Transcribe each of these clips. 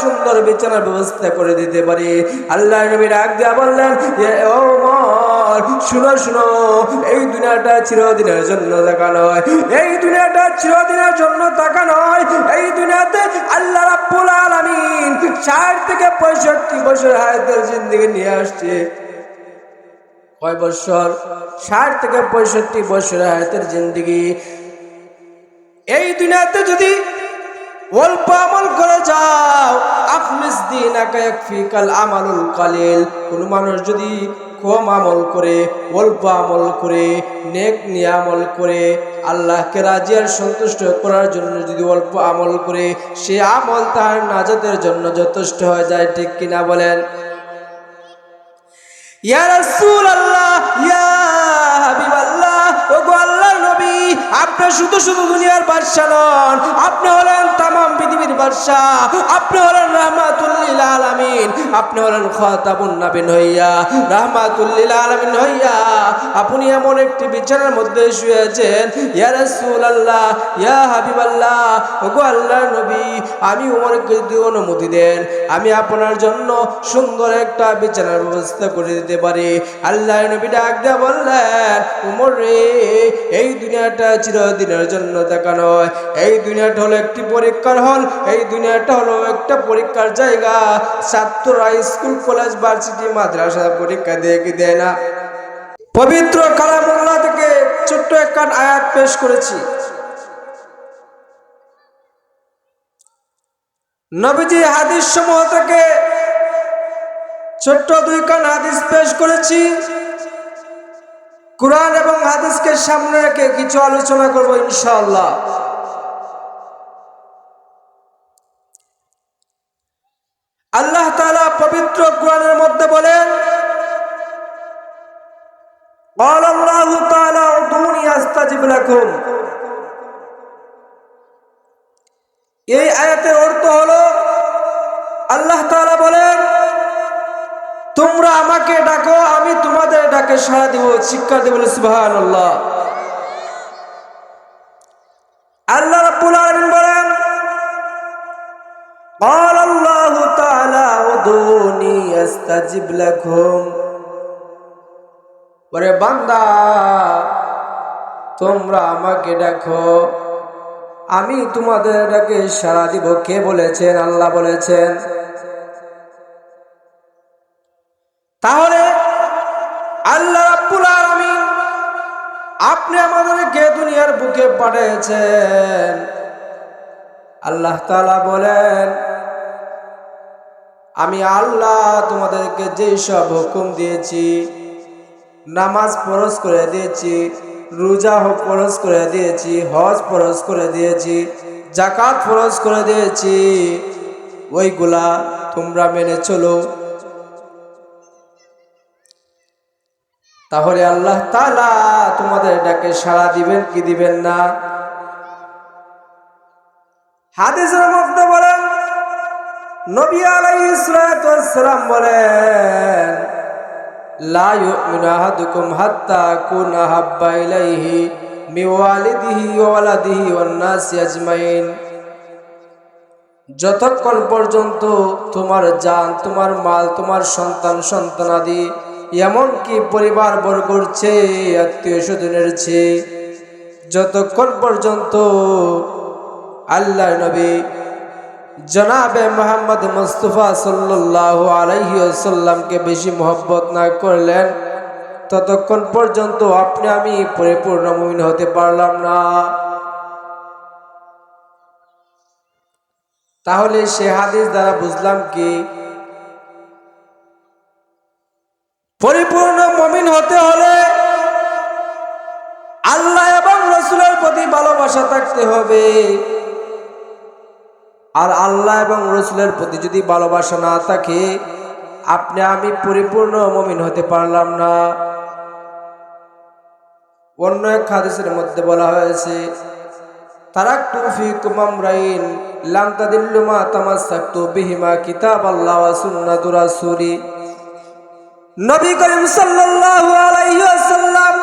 সুন্দর বিছানার ব্যবস্থা করে দিতে পারি। আল্লাহর নবী ডাক দিয়া বললেন, ও ওমর, শুনো শুনো, এই দুনিয়াটা চিরদিনের জন্য থাকা নয়, এই দুনিয়াটা চিরদিনের জন্য থাকা নয়। এই দুনিয়াতে আল্লাহ রাব্বুল আলামিন 60 থেকে 65 বছর হায়াতের জিন্দেগি নিয়ে আসছে। কয় বছর? 60 থেকে 65 বছর হায়াতের জিন্দেগি। এই দুনিয়াতে যদি অল্প আমল করে যাও, আফলিস দিনাকা ইয়াকফিকাল আমালুল কালিল, কোন মানুষ যদি কম আমল করে, অল্প আমল করে, নেক নিয়ামল করে, আল্লাহকে রাজি আর সন্তুষ্ট করার জন্য যদি অল্প আমল করে, সে আমল তার নাজাতের জন্য যথেষ্ট হয়ে যায়। ঠিক কিনা বলেন? ইয়া রাসূলুল্লাহ, ইয়া হাবিবাল্লাহ, ওগো আল্লাহর নবী, আপনি শুধু শুধু দুনিয়ার বাদশা নন, আপনি হলেন তামাম পৃথিবীর বাদশা, আপনি হলেন রাহমাতুল লিল আলামিন, আপনি হলেন খাতামুন নবীন হইয়া, রাহমাতুল লিল আলামিন হইয়া আপনি এমন একটি বিছানার মধ্যে শুয়েছেন। ইয়া রাসূলুল্লাহ, ইয়া হাবিবাল্লাহ, ওগো আল্লাহর নবী, আমি ওমরকে যদি অনুমতি দেন, আমি আপনার জন্য সুন্দর একটা বিছানার ব্যবস্থা করে দিতে পারি। আল্লাহর নবী ডাক দিয়া বললেন, ওমর রে, এই দুনিয়াটা চিরদিনের জন্য থাকা নয়, এই দুনিয়াটা হলো একটি পরীক্ষার হল, এই দুনিয়াটা হলো একটা পরীক্ষার জায়গা। ছাত্ররা স্কুল, কলেজ, ভার্সিটি, মাদ্রাসা পরীক্ষা দিয়ে কি দেয় না? পবিত্র কালামুল্লাহ থেকে ছোট্ট একটা আয়াত পেশ করেছি। নবীজি হাদিস সমূহ থেকে ছোট্ট 2 খান হাদিস পেশ করেছি। কুরআন এবং হাদিসকে সামনে রেখে কিছু আলোচনা করব ইনশাআল্লাহ। আল্লাহ তাআলা পবিত্র কুরআনের মধ্যে বলেন, قال الله تعالى ادعوني استجب لكم। এই আয়াতের অর্থ হলো, আল্লাহ তাআলা বলেন, তোমরা আমাকে ডাকো, আমি তোমাদের ডাকে সাড়া দিব। চিৎকার দিয়ে বলে সুবহানাল্লাহ। আল্লাহ রাব্বুল আলামিন বলেন, قال الله تعالى ادعوني استجب لكم। ওরে বান্দা, তোমরা আমাকে ডাকো, আমি তোমাদের ডাকে সাড়া দিব। কে বলেছেন? আল্লাহ বলেছেন। তাহলে আল্লাহ রাব্বুল আলামিন আপনি আমাদেরকে দুনিয়ার বুকে পাঠিয়েছেন। আল্লাহ তাআলা বলেন, আমি আল্লাহ তোমাদেরকে যেই সব হুকুম দিয়েছি, নামাজ ফরজ করে দিয়েছি, রোজা ফরজ করে দিয়েছি, হজ ফরজ করে দিয়েছি, যাকাত ফরজ করে দিয়েছি, ওইগুলা তোমরা মেনে চলো। তাহলে আল্লাহ তাআলা তোমাদের ডাকে সাড়া দিবেন কি দিবেন না? হাদিসের মধ্যে বলেন, নবী আলাইহিস সালাতু ওয়াস সালাম বলেন, লা ইউমিনু আহাদুকুম হাত্তা আকুনা হাব্বা ইলাইহি মিন ওয়ালিদিহি ওয়া ওয়ালাদিহি ওয়ান নাসি আজমাইন। যতক্ষণ পর্যন্ত তোমার জান, তোমার মাল, তোমার সন্তান, সন্তানাদি, এমনকি পরিবার বর্গের চেয়ে, আত্মীয় স্বজনের চেয়ে, যতক্ষণ পর্যন্ত আল্লাহর নবী জনাবে মুহাম্মদ মুস্তাফা সাল্লাল্লাহু আলাইহি ওয়াসাল্লামকে বেশি মহব্বত না করলেন, ততক্ষণ পর্যন্ত আপনি আমি পরিপূর্ণ মুমিন হতে পারলাম না। তাহলে সে হাদিস দ্বারা বুঝলাম কি, পরিপূর্ণ মুমিন হতে হলে আল্লাহ এবং রাসূলের প্রতি ভালোবাসা থাকতে হবে। আর আল্লাহ এবং রাসূলের প্রতি যদি ভালোবাসা না থাকে, আপনি আমি পরিপূর্ণ মুমিন হতে পারলাম না। অন্য এক হাদিসের মধ্যে বলা হয়েছে, তারাকতু ফীকুম আমরাইন লাম তাদিল্লু মা তামাসসাকতু বিহিমা কিতাবাল্লাহ ওয়া সুন্নাতু রাসূলি। নবী করিম সাল্লাল্লাহু আলাইহি ওয়াসাল্লাম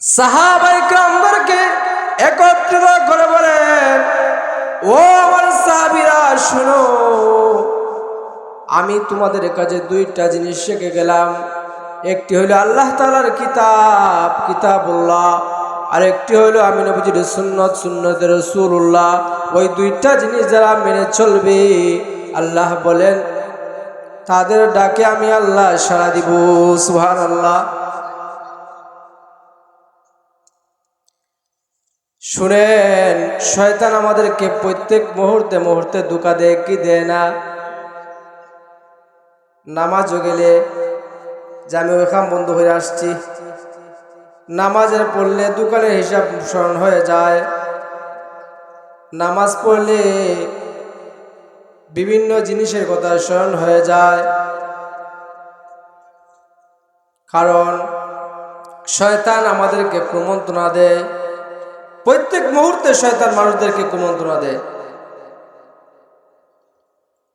সাহাবায়ে কেরামদেরকে একত্রিত করে বলেন, ও আমার সাহাবীরা শোনো, আমি তোমাদের কাছে দুইটা জিনিস শিখে গেলাম। একটি হলো আল্লাহ তাআলার কিতাব, কিতাবুল্লাহ, আর একটি হলো আমি নবীজির সুন্নত, সুন্নতে রাসূলুল্লাহ। ওই দুইটা জিনিস যারা মেনে চলবে, আল্লাহ বলেন তাদের ডাকে আমি আল্লাহ সাড়া দিব। সুবহানাল্লাহ। শুনেন, শয়তান আমাদেরকে প্রত্যেক মুহূর্তে মুহূর্তে ধোঁকা দেয় কি দেয় না? নামাজও গেলে যে আমি ওইখান বন্ধ হয়ে আসছি, নামাজের পড়লে দোকানের হিসাব স্মরণ হয়ে যায়, নামাজ পড়লে বিভিন্ন জিনিসের কথা স্মরণ হয়ে যায়। কারণ শয়তান আমাদেরকে কুমন্ত্রণা দেয়, প্রত্যেক মুহূর্তে শয়তান মানুষদেরকে কুমন্ত্রণা দেয়।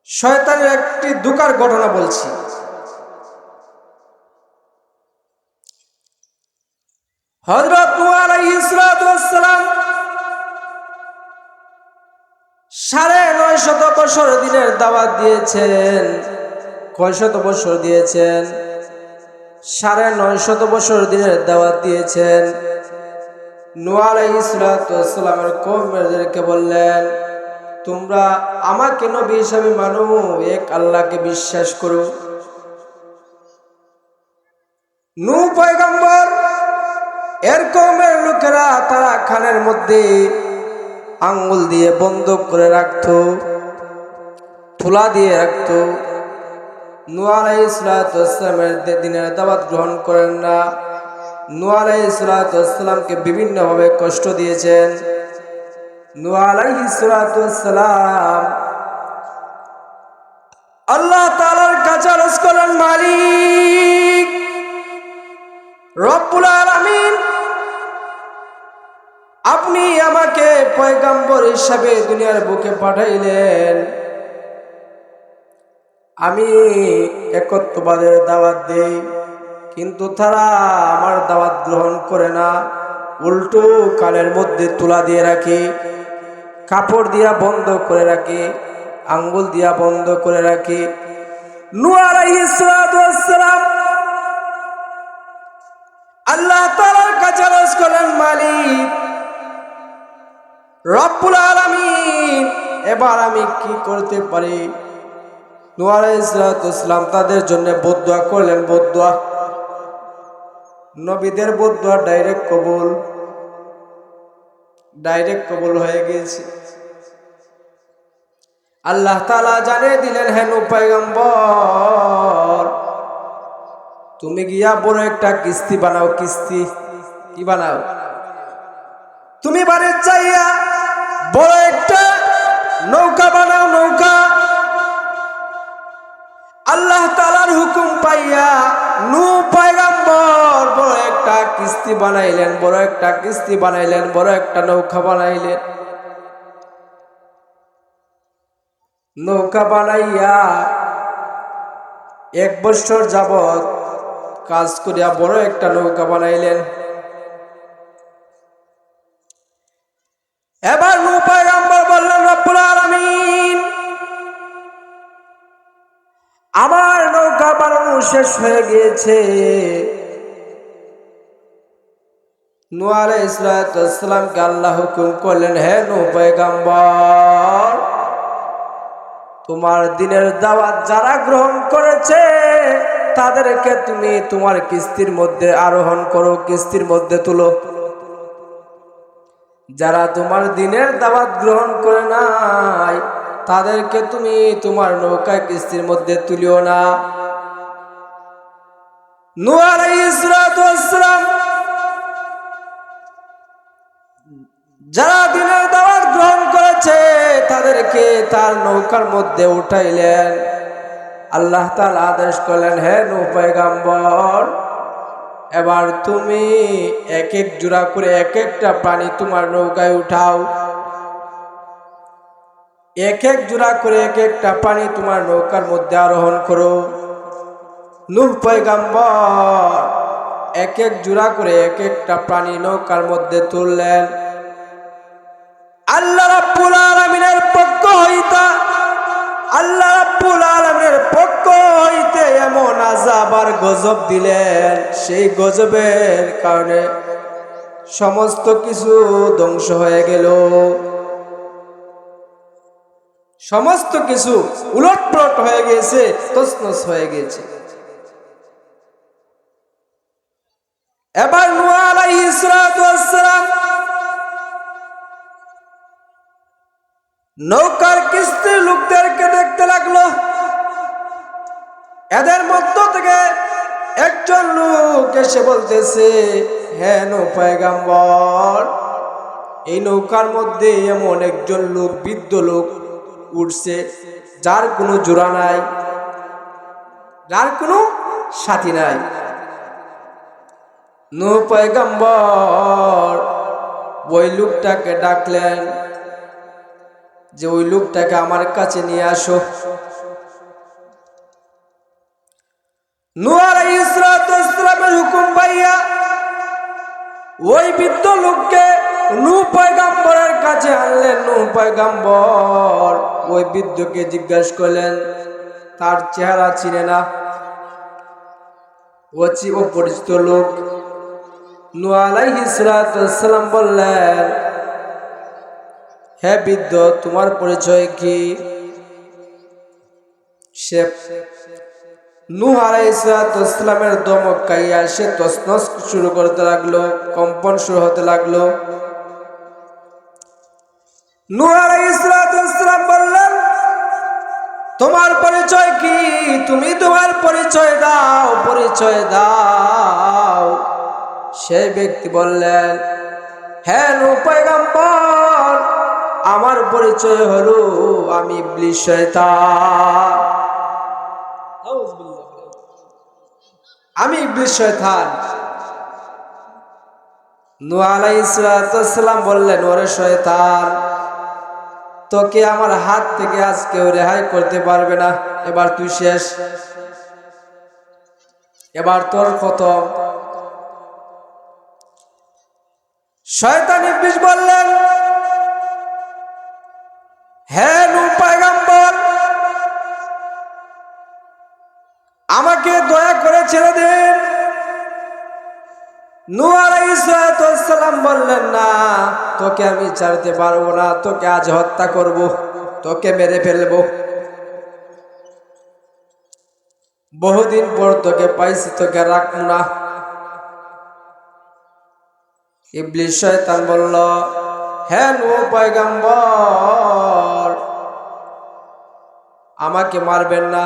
শয়তানের একটি দুঃখের ঘটনা বলছি। হযরত নূহ আলাইহিস সালাম 950 বছর দিনের দাওয়াত দিয়েছেন। কয় শত বছর দিয়েছেন? 950 বছর দিনের দাওয়াত দিয়েছেন। নূহ আলাইহিস সালামের কওমদেরকে বললেন, তোমরা আমাকে নবী হিসাবে মানো, এক আল্লাহকে বিশ্বাস করো। নূহ পয়গম্বর এর কওমের লোকেরা তারা খানের মধ্যে আঙ্গুল দিয়ে বন্ধ করে রাখতো, তুলা দিয়ে রাখতো। নূহ আলাইহিস সালামের দিনের দাওয়াত গ্রহণ করেন না। নূহ আলাইহিস সালামকে বিভিন্নভাবে কষ্ট দিয়েছেন। নূহ আলাইহিস সালাম আল্লাহ তাআলার কাছে আরজ করেন, মালিক রব্বুল আলামিন, আপনি আমাকে পয়গম্বর হিসাবে দুনিয়ার বুকে পাঠাইলেন, আমি একত্ববাদের দাওয়াত দেই, কিন্তু তারা আমার দাওয়াত গ্রহণ করে না, উল্টো কানের মধ্যে তুলা দিয়ে রাখে, কাপড় দিয়া বন্ধ করে রাখে, আঙ্গুল দিয়া বন্ধ করে রাখে। নূহ আলাইহিস সালাম আল্লাহ তাআলার কাছে আরজ করেন, মালিক রব্বুল আলামিন, এবার আমি কি করতে পারি? নূহ আলাইহিস সালাম তাদের জন্য বদদুয়া করলেন। বদদুয়া, নবীদের বদদুয়া ডাইরেক্ট কবুল হয়ে গেছে। আল্লাহ তাআলা জানিয়ে দিলেন, হে নূহ পয়গম্বর, তুমি গিয়া বড় একটা কিস্তি বানাও। কিস্তি কি বানাও? তুমি বাড়ি যাইয়া বড় একটা নৌকা বানাও। নৌকা আল্লাহ তাআলার হুকুম পাইয়া নূহ পয়গম্বর বড় একটা কিস্তি বানাইলেন, বড় একটা কিস্তি বানাইলেন, বড় একটা নৌকা বানাইলেন। নৌকা বানাইয়া 1 বছর যাবত কাজ করিয়া বড় একটা নৌকা বানাইলেন। এবার নূহ পয়গম্বর বললেন, রব্বুল আলামিন, আমার নৌকা বানানো শেষ হয়ে গিয়েছে। নূহ আলাইহিস সালামকে আল্লাহ হুকুম করলেন, হে নূহ পয়গম্বর, তোমার দিনের দাওয়াত যারা গ্রহণ করেছে তাদেরকে তুমি তোমার কিস্তির মধ্যে আরোহণ করো, কিস্তির মধ্যে তুলো। যারা তোমার দিনের দাওয়াত গ্রহণ করে নাই তাদেরকে তুমি তোমার নৌকায় কিস্তির মধ্যে তুলিও না। নূহ আলাইহিস সালাম যারা দিনের দাওয়াত গ্রহণ করেছে তাদেরকে তার নৌকার মধ্যে উঠাইলেন। আল্লাহ তাআলা আদেশ করলেন, হে নূহ পয়গম্বর, এবার তুমি এক এক জোড়া করে এক একটা প্রাণী তোমার নৌকায় উঠাও। এক এক জোড়া করে এক একটা প্রাণী তোমার নৌকার মধ্যে আরোহণ করো। নূহ পয়গম্বর এক এক জোড়া করে এক একটা প্রাণী নৌকার মধ্যে তুললেন। আল্লাহ রাব্বুল আলামিনের আবার গজব দিলেন। সেই গজবের কারণে সমস্ত কিছু ধ্বংস হয়ে গেল, সমস্ত কিছু উলটপালট হয়ে গেছে, তছনছ হয়ে গেছে। এবার নূহ আলাইহিস সালাতু ওয়াস সালাম নৌকার কিস্তির লোকদেরকে দেখতে লাগলো। এদের মধ্য থেকে একজন লোক এসে বলতেছে, হ্যাঁ নূহ পয়গম্বর, এই নৌকার মধ্যে এমন একজন লোক, বৃদ্ধ লোক উঠছে, যার কোনো জোড়া নাই, যার কোনো সাথী নাই। নূহ পয়গম্বর ওই লোকটাকে ডাকলেন যে ওই লোকটাকে আমার কাছে নিয়ে আসো। নূহ আলাইহিস সালাতু ওয়াস সালামের হুকুম পাইয়া ওই বৃদ্ধ লোককে নূহ পয়গম্বরের কাছে আনলেন। নূহ পয়গম্বর ওই বৃদ্ধকে জিজ্ঞাসা করলেন, তার চেহারা চিনে না, ও পরিচিত লোক। নূহ আলাইহিস সালাতু ওয়াস সালাম বললেন, হে বৃদ্ধ, তোমার পরিচয় কি? সে নূহ আলাইহিস সালাতু ওয়াস সালামের ধমক খাইয়া সে তছনছ শুরু করতে লাগলো, কম্পন শুরু হতে লাগলো। নূহ আলাইহিস সালাতু ওয়াস সালাম বললেন, তোমার পরিচয় কি? তুমি তোমার পরিচয় দাও, পরিচয় দাও। সেই ব্যক্তি বললেন, হ্যাঁ নূহ পয়গম্বর, আমার পরিচয় হলো আমি ইবলিস শয়তান, আমি ইবলিস শয়তান। নূহ আলাইহিস সালাতু ওয়াস সালাম বললেন, ওরে শয়তান, তোকে আমার হাত থেকে আজ কেউ রেহাই করতে পারবে না, এবার তুই শেষ, এবার তোর খতম। শয়তান ইবলিস বললেন, হে নূহ পয়গম্বর, আমাকে দয়া করে ছেড়ে দেন। নূহ আলাইহিস সালাতু ওয়াস সালাম বললেন, না, তোকে আমি ছাড়তে পারবো না, তোকে আজ হত্যা করব, তোকে মেরে ফেলবো। বহুদিন পর তোকে পাইছি, তোকে রাখবো না। ইবলিস শয়তান বলল, হে নূহ পয়গম্বর, আমাকে মারবেন না,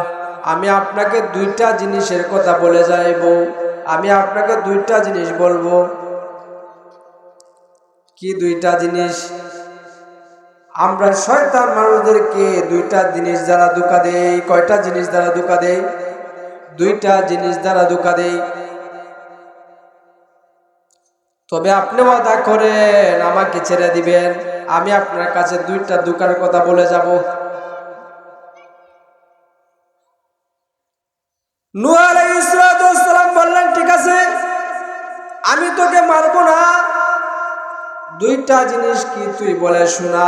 আমি আপনাকে দুইটা জিনিসের কথা বলে যাইব, আমি আপনাকে দুইটা জিনিস বলবো। কি দুইটা জিনিস? আমরা শয়তান মানুষদেরকে দুইটা জিনিস দ্বারা ধোঁকা দেই। কয়টা জিনিস দ্বারা ধোঁকা দেই? দুইটা জিনিস দ্বারা ধোঁকা দেই। তবে আপনি ওয়াদা করেন আমাকে ছেড়ে দিবেন, আমি আপনার কাছে দুইটা ধোঁকার কথা বলে যাব। নূহ আলাইহিস সালাতু ওয়াস সালাম বললেন, ঠিক আছে, আমি তোকে মারবো না, দুইটা জিনিস কি তুই বলে শোনা,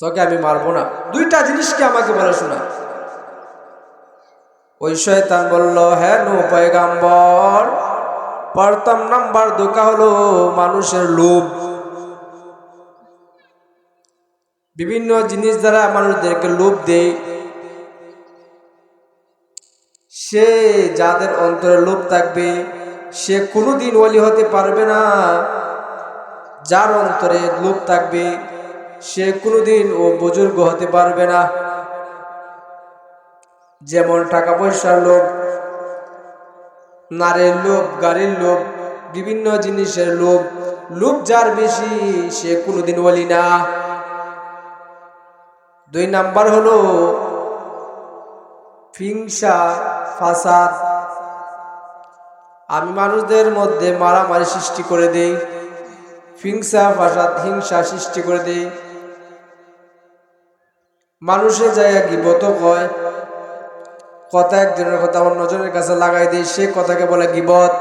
তোকে আমি মারবো না, দুইটা জিনিস কি আমাকে বলে শোনা। ওই শয়তান বলল, হ্যাঁ নূহ পয়গম্বর, প্রথম নাম্বার ধোঁকা হলো মানুষের লোভ। বিভিন্ন জিনিস দ্বারা মানুষদেরকে লোভ দেয়। সে যাদের অন্তরে লোভ থাকবে সে কোনোদিন ওলি হতে পারবে না। যার অন্তরে লোভ থাকবে সে কোনোদিন ও বুজুর্গ হতে পারবে না। যেমন টাকা পয়সার লোভ, নারীর লোভ, গাড়ির লোভ, বিভিন্ন জিনিসের লোভ, লোভ যার বেশি সে কোনোদিন ওলি না। দুই নাম্বার হলো হিংসা, ফাসাদ। আমি মানুষদের মধ্যে মারামারি সৃষ্টি করে দেই, হিংসা ফাসাদ, হিংসা সৃষ্টি করে দেই। মানুষের জায়গা গীবত কয়, কথা একজনের কথা অন্যজনের কাছে লাগাই দেয়, সে কথাকে বলে গীবত।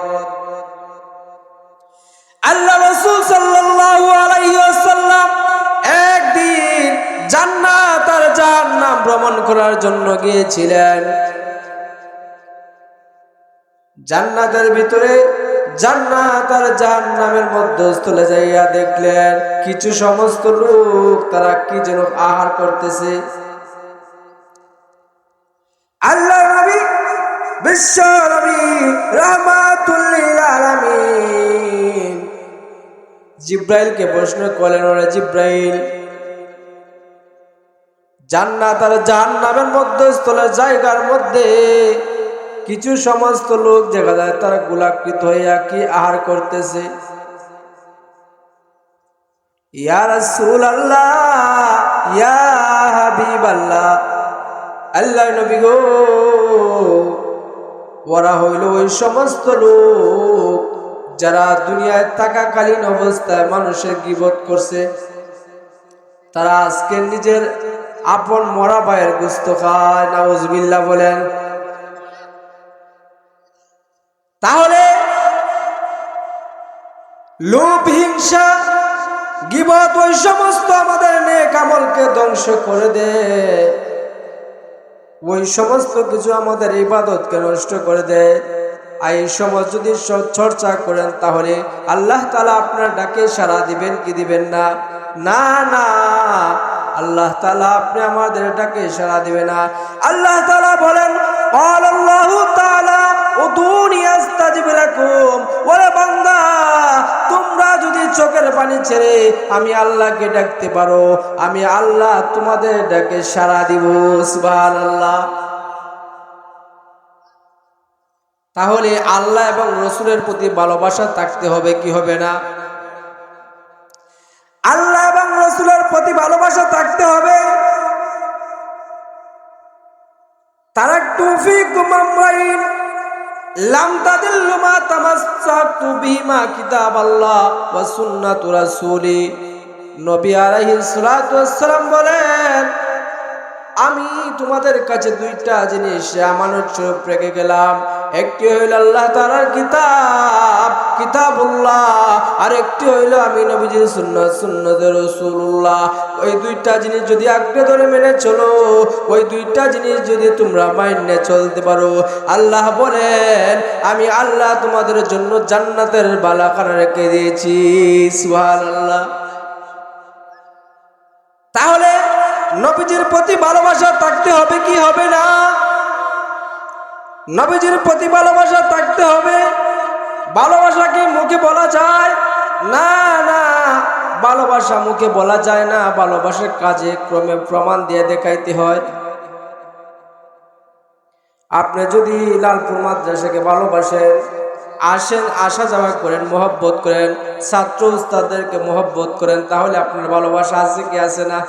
আল্লাহ রাসূল সাল্লাল্লাহু আলাইহি ওয়াসাল্লাম একদিন জান্নাত আর জাহান্নাম ভ্রমণ করার জন্য গিয়েছিলেন। জান্নাতের ভিতরে জান্নাত আর জাহান্নামের মধ্যস্থলে যাইয়া দেখলেন কিছু সমস্ত লোক তারা কি যেন আহার করতেছে। আল্লাহর নবী বিশ্ব নবী রাহমাতুল লিল আলামিন জিব্রাইলকে প্রশ্ন করলেন, ওরে জিব্রাইল, জান্নাত আর জাহান্নামের মধ্যস্থলের জায়গার মধ্যে কিছু সমস্ত লোক দেখা যায় তারা গোলাকৃত হইয়া কি আহার করতেছে। ইয়া রাসূলুল্লাহ, ইয়া হাবিবাল্লাহ, আল্লাহর নবী গো, ওরা হইল ওই সমস্ত লোক যারা দুনিয়ায় থাকাকালীন অবস্থায় মানুষের গীবত করছে। তারা আজকে নিজের আপন মরা ভাইয়ের গোশত খায়। নাউজুবিল্লাহ বলেন। তাহলে লোভ, হিংসা, গীবত ওই সমস্ত আমাদের নেক আমলকে ধ্বংস করে দেয়, ওই সমস্ত কিছু আমাদের ইবাদতকে নষ্ট করে দেয়। আর এই সময় যদি চর্চা করেন তাহলে আল্লাহ তাআলা আপনার ডাকে সাড়া দিবেন কি দিবেন না? না না, আল্লাহ তাআলা আপনি আমাদের ডাকে সাড়া দিবেন না। আল্লাহ তাআলা বলেন, আল্লাহু তাআলা উদুনি আস্তাজিব লাকুম, ওরে বান্দা, তোমরা যদি চোখের পানি ছেড়ে আমি আল্লাহকে ডাকতে পারো, আমি আল্লাহ তোমাদের ডাকে সাড়া দিব। সুবহানাল্লাহ। তাহলে আল্লাহ এবং রসুলের প্রতি ভালোবাসা থাকতে হবে কি হবে না? আল্লাহ এবং রসুলের প্রতি ভালোবাসা থাকতে হবে। তারাকতু ফীকুম আমরাইন লাম তাদিল্লু মা তামাসসাকতু বিহিমা কিতাবাল্লাহ ওয়া সুন্নাতু রাসূলি। নবী আলাইহিস সালাতু ওয়াস সালাম বলেন, আমি তোমাদের কাছে দুইটা জিনিস আমানত স্বরূপ রেখে গেলাম। একটি হইল আল্লাহ তাআলার কিতাব, কিতাবুল্লাহ, আর একটি হইল আমি নবীজির সুন্নাত, সুন্নতে রাসূলুল্লাহ। ওই দুইটা জিনিস যদি আঁকড়ে ধরে মেনে চলো, ওই দুইটা জিনিস যদি তোমরা মাইনে চলতে পারো, আল্লাহ বলেন আমি আল্লাহ তোমাদের জন্য জান্নাতের বালাখানা রেখে দিয়েছি। সুবহানাল্লাহ। তাহলে নবীজির প্রতি ভালোবাসা থাকতে হবে কি হবে না? নবীজির প্রতি ভালোবাসা থাকতে হবে। ভালোবাসা কি মুখে বলা যায়? না না, ভালোবাসা মুখে বলা যায় না, ভালোবাসার কাজে ক্রমে প্রমাণ দিয়ে দেখাইতে হয়। আপনি যদি লালপুর মাদ্রাসাকে ভালোবাসেন, আসেন, আসা যাওয়া করেন, মহব্বত করেন, ছাত্র উস্তাদদেরকে মহব্বত করেন, তাহলে আপনার ভালোবাসা আছে কি আছে না?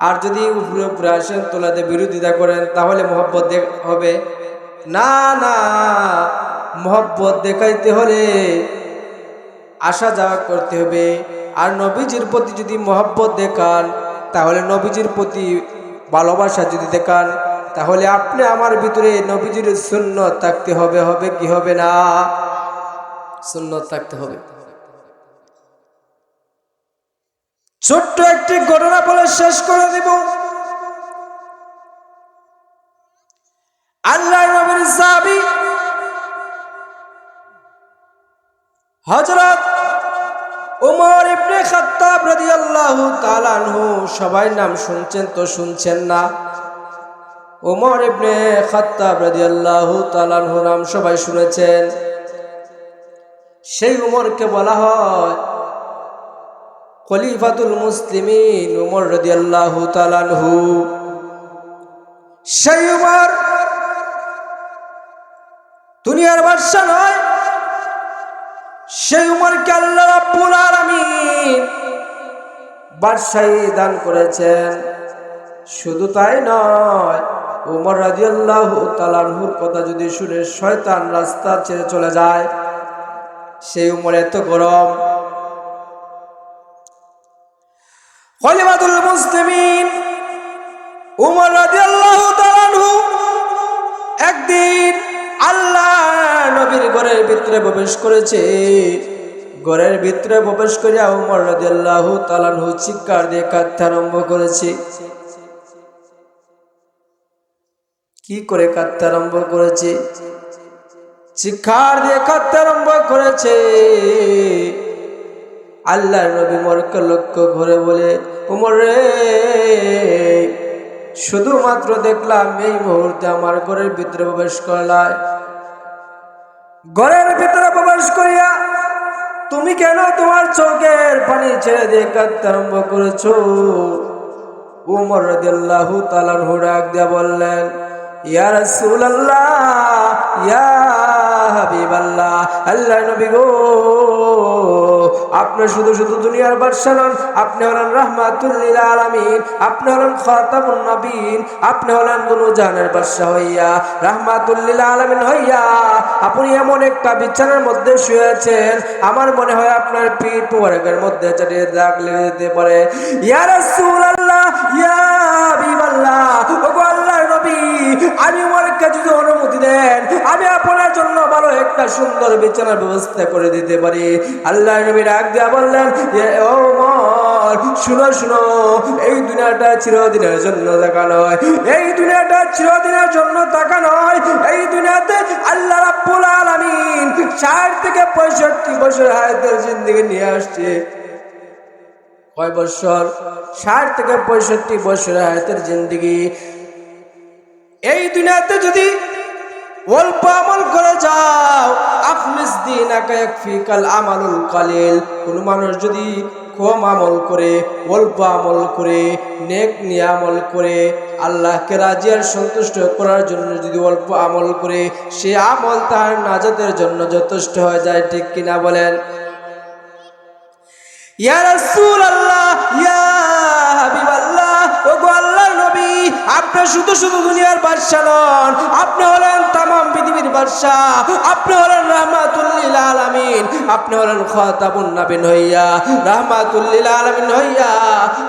আর যদি উপরে উপরে আসেন, তোলাতে বিরোধিতা করেন, তাহলে মহব্বত হবে না? না, মহব্বত দেখাইতে হলে আসা যাওয়া করতে হবে। আর নবীজির প্রতি যদি মহব্বত দেখান, তাহলে নবীজির প্রতি ভালোবাসা যদি দেখান, তাহলে আপনি আমার ভিতরে নবীজির সুন্নত থাকতে হবে। হবে কি হবে না? সুন্নত থাকতে হবে। ছোট্ট একটি ঘটনা বলে শেষ করে দিব। আল্লাহর নবীর সাহাবী হযরত ওমর ইবনে খাত্তাব রাদিয়াল্লাহু তাআলা আনহু, সবাই নাম শুনছেন তো শুনছেন না? ওমর ইবনে খাত্তাব রাদিয়াল্লাহু তাআলা আনহু নাম সবাই শুনেছেন। সেই ওমরকে বলা হয় খলিফাতুল মুসলিমিন ওমর রাদিয়াল্লাহু তাআলা আনহু। সেই ওমর দুনিয়ার বাদশা নয়, সেই উমরকে আল্লাহ রাব্বুল আলামিন বাদশাহী দান করেছেন। শুধু তাই নয়, উমর রাদিয়াল্লাহু তাআলা আনহুর কথা যদি শুনে শয়তান রাস্তা ছেড়ে চলে যায়। সেই উমর এত গরম। খলিফাতুল মুসলিমিন উমর রাদিয়াল্লাহু তাআলা আনহু একদিন আল্লাহ নবীর ঘরের ভিতরে প্রবেশ করেছে। ঘরের ভিতরে প্রবেশ করিয়া উমর রাদিয়াল্লাহু তাআলা আনহু চিৎকার দিয়ে কাঁদতে আরম্ভ করেছে। কি করে কাঁদতে আরম্ভ করেছে? চিৎকার দিয়ে কাঁদতে আরম্ভ করেছে। আল্লাহর নবী উমরকে লক্ষ্য করে বলে, উমর রে, শুধুমাত্র দেখলাম এই মুহূর্তে আমার ঘরের ভিতরে প্রবেশ করলাম। ঘরের ভিতরে প্রবেশ করিয়া তুমি কেন তোমার চোখের পানি ছেড়ে দিয়ে কাঁদতে আরম্ভ করেছো? উমর রাদিয়াল্লাহু তাআলা আনহু ডাক দিয়া বললেন, ইয়া রাসূলুল্লাহ, ইয়া হাবিবাল্লাহ, আল্লাহর নবী গো, আপনি শুধু শুধু দুনিয়ার বাদশা নন, আপনি হলেন রাহমাতুল লিল আলামিন, আপনি হলেন খাতামুন নবীন, আপনি হলেন দুনু জাহানের বাদশা হইয়া, রাহমাতুল লিল আলামিন হইয়া আপনি এমন একটা বিছানার মধ্যে শুয়েছেন, আমার মনে হয় আপনার পিঠ মোবারকের মধ্যে চাটিয়ে দাগ লেগে যেতে পারে। ইয়া রাসূলুল্লাহ, ইয়া হাবিবাল্লাহ, ওগো আল্লাহর নবী, আমি উমরকে যদি অনুমতি দেন, আমি আপনার জন্য ভালো একটা সুন্দর বিছানার ব্যবস্থা করে দিতে পারি। আল্লাহর নবী ডাক দিয়া বললেন, ও উমর, শুনো শুনো, এই দুনিয়াটা চিরদিনের জন্য থাকা নয়, এই দুনিয়াটা চিরদিনের জন্য থাকা নয়। এই দুনিয়াতে আল্লাহ রাব্বুল আলামিন 60 থেকে 65 বছর হায়াতের জিন্দেগি নিয়ে আসছে। কয় বছর? 60 থেকে 65 বছর হায়াতের জিন্দেগি। এই দুনিয়াতে যদি অল্প আমল করে যাও, আফলিস দিনাকা ইয়াকফিকাল আমালুল কালিল, কোন মানুষ যদি কম আমল করে, অল্প আমল করে, নেক নিয়ে আমল করে, আল্লাহকে রাজি আর সন্তুষ্ট করার জন্য যদি অল্প আমল করে, সে আমল তার নাজাতের জন্য যথেষ্ট হয়ে যায়। ঠিক কিনা বলেন? ইয়া রাসূলুল্লাহ, ইয়া হাবিবাল্লাহ, ওগো আল্লাহর নবী, আপনি শুধু শুধু দুনিয়ার বাদশা নন, আপনি হলেন তামাম পৃথিবীর বাদশা, আপনি হলেন রাহমাতুল লিল আলামিন, আপনি হলেন খাতামুন নবীন হইয়া, রাহমাতুল লিল আলামিন হইয়া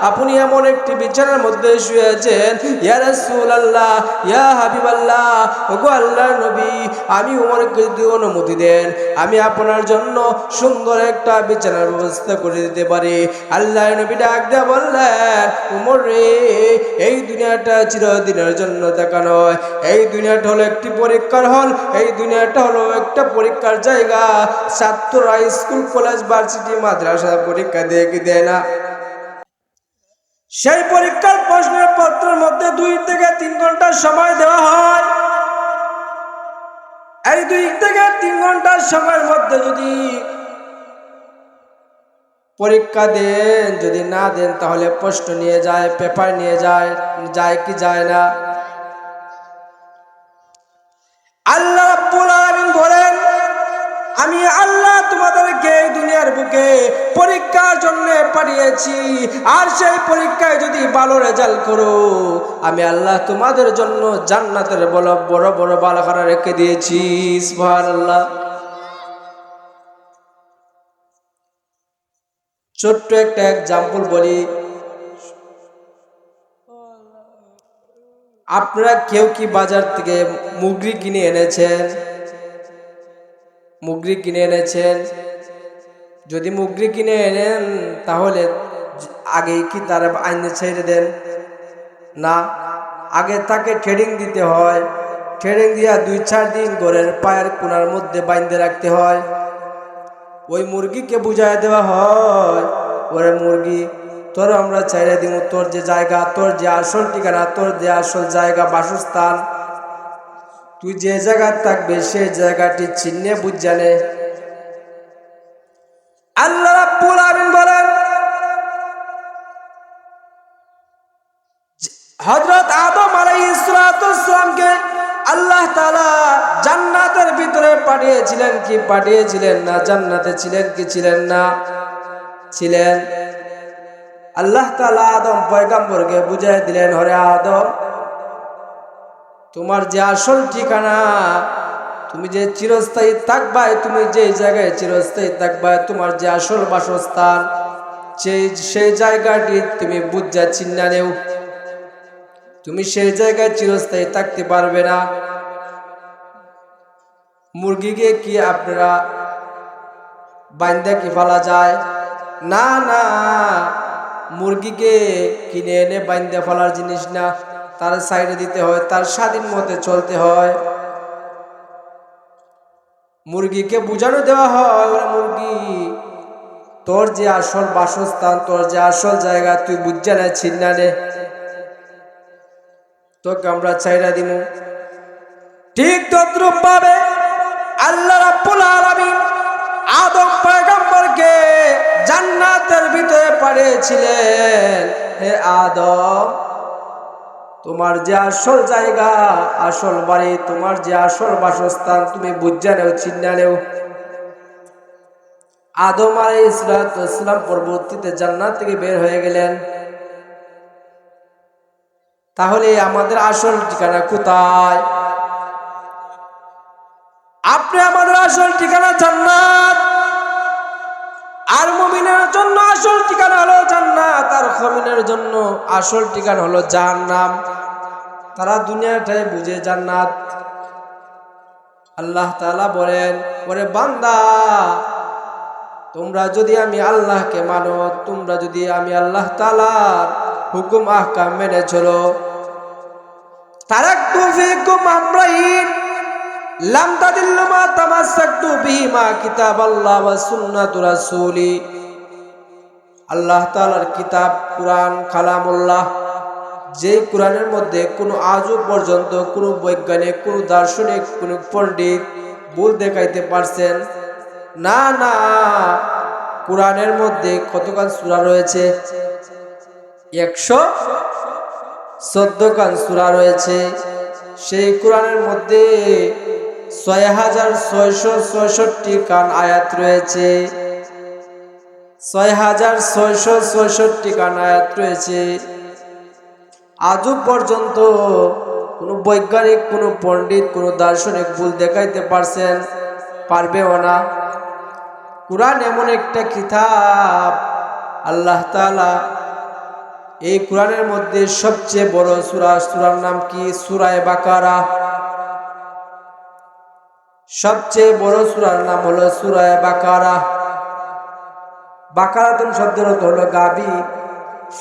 আপনি এমন একটি বিছানার মধ্যে শুয়েছেন। ইয়া রাসূলুল্লাহ, ইয়া হাবিবাল্লাহ, ওগো আল্লাহর নবী, আমি উমরকে যদি অনুমতি দেন, আমি আপনার জন্য সুন্দর একটা বিছানার ব্যবস্থা করে দিতে পারি। আল্লাহর নবী ডাক দিয়া বললেন, উমর রে, এই দুনিয়াটা চিরদিনের জন্য থাকা নয়, এই দুনিয়াটা হলো একটি পরীক্ষার হল, এই দুনিয়াটা হলো একটা পরীক্ষার জায়গা। ছাত্ররা স্কুল, কলেজ, ভার্সিটি, মাদ্রাসা পরীক্ষা দিয়ে কি দেয় না? সেই পরীক্ষার প্রশ্নের পত্রের মধ্যে 2 থেকে 3 ঘন্টা সময় দেওয়া হয়। এই 2 থেকে 3 ঘন্টার সময়ের মধ্যে যদি পরীক্ষা দেন, যদি না দেন তাহলে প্রশ্ন নিয়ে যায়, পেপার নিয়ে যায়, যায় কি যায় না? আল্লাহ রাব্বুল আলামিন বলেন, আমি আল্লাহ তোমাদেরকে এই দুনিয়ার বুকে পরীক্ষার জন্য পাঠিয়েছি, আর সেই পরীক্ষায় যদি ভালো রেজাল্ট করো, আমি আল্লাহ তোমাদের জন্য জান্নাতের বড় বড় বড় বালাখানা রেখে দিয়েছি। সুবহানাল্লাহ। ছোট্ট একটা এক্সাম্পল বলি। আপনারা কেউ কি বাজার থেকে মুগরি কিনে এনেছেন? মুগরি কিনে এনেছেন? যদি মুগরি কিনে এনেন তাহলে আগে কি তার আইনে ছেড়ে দেন? না, আগে তাকে ট্রেডিং দিতে হয়। ট্রেডিং দিয়া 2-4 দিন ঘরের পায়ের কোণার মধ্যে বাইন্ধে রাখতে হয়। ওই মুরগিকে বুঝাই দেওয়া হয়, ওরে মুরগি, তোর আমরা চাইলে দিব, তোর যে জায়গা, তোর যে আসল ঠিকানা, তোর যে আসল জায়গা, বাসস্থান, তুই যে জায়গায় থাকবে সেই জায়গাটি চিহ্নে বুঝ জানে। আল্লাহ রাব্বুল আলামিন বলেন, হযরত আদম আলাইহিস সালামকে আল্লাহ তাআলা জান্নাতের ভিতরে পাঠিয়েছিলেন কি পাঠিয়েছিলেন না? জান্নাতে ছিলেন কি ছিলেন না? ছিলেন। আল্লাহ তাআলা আদম পয়গম্বরকে বুঝিয়ে দিলেন, হরে আদম, তোমার যে আসল ঠিকানা, তুমি যে চিরস্থায়ী থাকবা, তুমি যে জায়গায় চিরস্থায়ী থাকবা, তোমার যে আসল বাসস্থান, সেই জায়গাটি তুমি বুঝা চিন্না নেও, তুমি সেই জায়গায় চিরস্থায়ী থাকতে পারবে না। মুরগিকে কি আপনারা বাইন্দা কি ফেলা যায়? না না, মুরগিকে কিনে এনে বাইন্দা ফেলার জিনিস না, তার সাইডে দিতে হয়, তার স্বাধীন মতে চলতে হয়। মুরগিকে বুঝানো দেওয়া হয়, ওরে মুরগি, তোর যে আসল বাসস্থান, তোর যে আসল জায়গা তুই বুঝা না, ছিন্না নে, তোকে আমরা চাইরা দিব। ঠিক তদ্রূপ ভাবে আল্লাহ রাব্বুল আলামিন আদম পয়গম্বরকে জান্নাতের ভিতরে পাঠিয়েছিলেন। হে আদম, তোমার যে আসল জায়গা, আসল বাড়ি, তোমার যে আসল বাসস্থান তুমি বুঝা নেও, চিন্না নেও। আদম আলাইহিস সালাম পরবর্তীতে জান্নাত থেকে বের হয়ে গেলেন। তাহলে আমাদের আসল ঠিকানা কোথায়? আপনি আমাদের আসল ঠিকানা জান্নাত, আর মুমিনের জন্য আসল ঠিকানা হলো জান্নাত, আর মুমিনের জন্য আসল ঠিকানা হলো জাহান্নাম। তারা দুনিয়াটাই বুঝে জান্নাত। আল্লাহ তাআলা বলেন, ওরে বান্দা, তোমরা যদি আমি আল্লাহকে মানো, তোমরা যদি আমি আল্লাহ তাআলার হুকুম আহকাম মেনে চলো, তারাকতু ফীকুম আমরাইন লাম তাদিল্লু মা তামাসসাকতু বিহিমা কিতাবাল্লাহ ওয়া সুন্নাতু রাসূলি। আল্লাহ তাআলার কিতাব কুরআন, কালামুল্লাহ, যে কুরআনের মধ্যে কোনো আজও পর্যন্ত কোনো বৈজ্ঞানিক, কোনো দার্শনিক, কোনো পণ্ডিত ভুল দেখাইতে পারছেন না? না, কুরআনের মধ্যে কতখান সূরা রয়েছে? 114 খান সূরা রয়েছে। সেই কুরআনের মধ্যে 6666 খান আয়াত রয়েছে। 6666 খান আয়াত রয়েছে। আজও পর্যন্ত কোনো বৈজ্ঞানিক, কোনো পণ্ডিত, কোনো দার্শনিক ভুল দেখাইতে পারছেন? পারবেও না। কুরআন এমন একটা কিতাব, আল্লাহ তাআলা এই কুরআনের মধ্যে সবচেয়ে বড় সূরা, সূরার নাম কি? সূরা বাকারা। সবচেয়ে বড় সূরার নাম হলো সূরা বাকারা। বাকারাতুন শব্দের অর্থ হলো গাবি।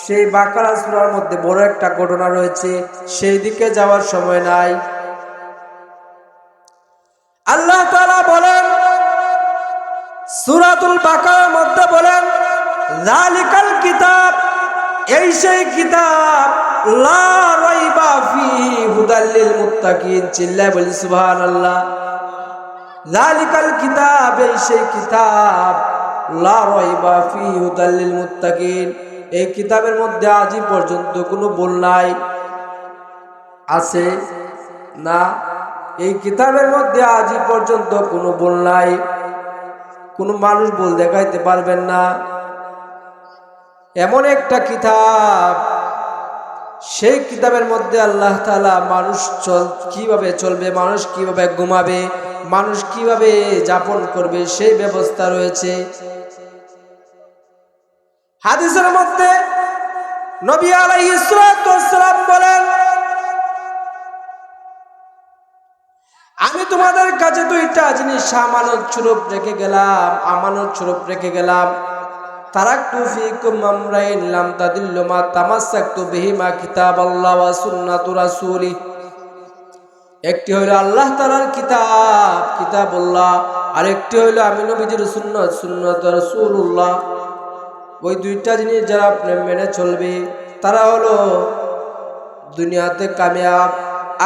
সেই বাকারা সূরার মধ্যে বড় একটা ঘটনা রয়েছে, সেই দিকে যাওয়ার সময় নাই। আল্লাহ তাআলা বলেন সূরাতুল বাকারার মধ্যে বলেন, যালিকাল কিতাব, এই সেই কিতাব, লা রাইবা ফিহি হুদাল লিল মুত্তাকিন। চিল্লায় বলি সুবহানাল্লাহ। যালিকাল কিতাব, এই সেই কিতাব, লা রাইবা ফিহি হুদাল লিল মুত্তাকিন। এই কিতাবের মধ্যে আজই পর্যন্ত কোনো ভুল নাই। আছে না? এই কিতাবের মধ্যে আজই পর্যন্ত কোনো ভুল নাই। কোনো মানুষ ভুল দেখাইতে পারবেন না। এমন একটা কিতাব, সেই কিতাবের মধ্যে আল্লাহ তাআলা মানুষ কিভাবে চলবে, মানুষ কিভাবে ঘুমাবে, মানুষ কিভাবে যাপন করবে, সেই ব্যবস্থা রয়েছে। হাদিসের মধ্যে নবী আলাইহিস সালাতু ওয়াস সালাম বলেন, আমি তোমাদের কাছে দুইটা জিনিস আমানত স্বরূপ রেখে গেলাম। তারাকতু ফীকুম আমরাইন লাম তাদিল্লু মা তামাসসাকতু বিহিমা কিতাবাল্লাহ ওয়া সুন্নাতু রাসূলি। একটি হইল আল্লাহ তাআলার কিতাব, কিতাবুল্লাহ, আর একটি হইল আমি নবীজির সুন্নাত, সুন্নাত রাসূলুল্লাহ। ওই দুইটা জিনিস যারা আপনি মেনে চলবে, তারা হলো দুনিয়াতে কামিয়াব,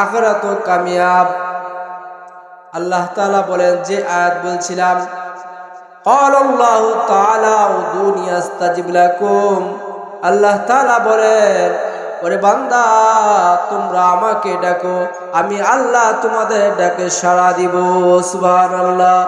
আখিরাতেও কামিয়াব। আল্লাহ তাআলা বলেন, যে আয়াত বলছিলাম, ক্বালাল্লাহু তাআলা উদুনি আস্তাজিব লাকুম। আল্লাহ তাআলা বলেন, ওরে বান্দা, তোমরা আমাকে ডাকো, আমি আল্লাহ তোমাদের ডাকে সাড়া দিব। সুবহানাল্লাহ।